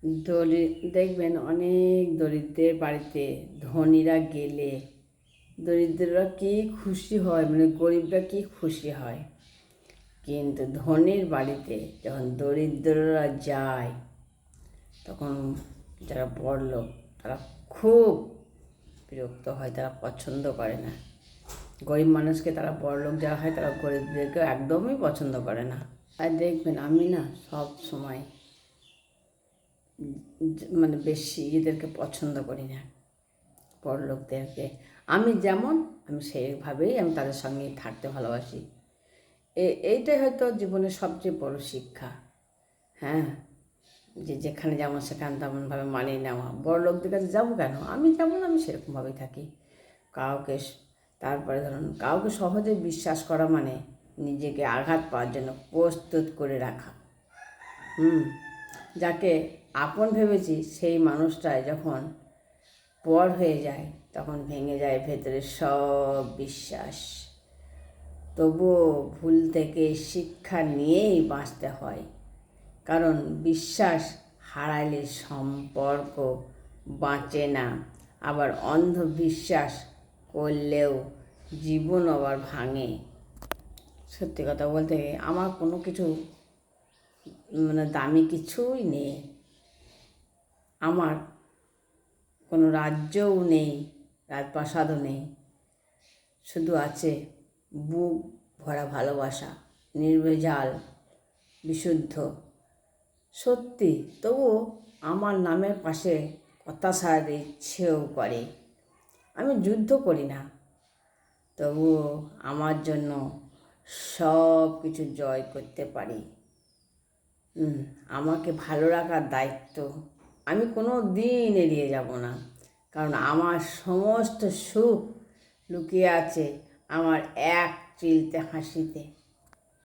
দেখবেন অনেক দরিদ্রের বাড়িতে ধনীরা গেলে দরিদ্ররা কি খুশি হয়, মানে গরিবরা কি খুশি হয়। কিন্তু ধনীর বাড়িতে যখন দরিদ্ররা যায় তখন যারা বড়লোক তারা খুব বিরক্ত হয়, তারা পছন্দ করে না। গরিব মানুষকে তারা, বড়লোক যারা হয় তারা গরিবদেরকে একদমই পছন্দ করে না। আর দেখবেন আমি না সব সময় মানে বেশি এদেরকে পছন্দ করি না, বড়লোকদেরকে। আমি যেমন আমি সেইভাবেই আমি তাদের সঙ্গে থাকতে ভালোবাসি। এইটাই হয়তো জীবনের সবচেয়ে বড় শিক্ষা। হ্যাঁ, যে যেখানে যেমন সেখানে তেমনভাবে মানিয়ে নেওয়া। বড়লোকদের কাছে যাবো কেন, আমি যেমন আমি সেরকমভাবেই থাকি। কাউকে তারপরে ধরুন কাউকে সহজে বিশ্বাস করা মানে নিজেকে আঘাত পাওয়ার জন্য প্রস্তুত করে রাখা। যাকে আপন ভেবেছি সেই মানুষটাই যখন পর হয়ে যায় তখন ভেঙে যায় ভেতরে সব বিশ্বাস। তবুও ভুল থেকে শিক্ষা নিয়েই বাঁচতে হয়, কারণ বিশ্বাস হারাইলে সম্পর্ক বাঁচে না। আবার অন্ধবিশ্বাস করলেও জীবন আবার ভাঙে। সত্যি কথা বলতে আমার কোনো কিছু মানে দামি কিছুই নেই। আমার কোনো রাজ্যও নেই, রাজপ্রাসাদও নেই, শুধু আছে বুক ভরা ভালোবাসা, নির্ভেজাল, বিশুদ্ধ, সত্যি। তবুও আমার নামের পাশে কথা সারাতে ইচ্ছেও করে। আমি যুদ্ধ করি না, তবুও আমার জন্য সব কিছু জয় করতে পারি। আমাকে ভালো রাখার দায়িত্ব আমি কোনো দিন এড়িয়ে যাব না, কারণ আমার সমস্ত সুখ লুকিয়ে আছে আমার এক চিলতে হাসিতে।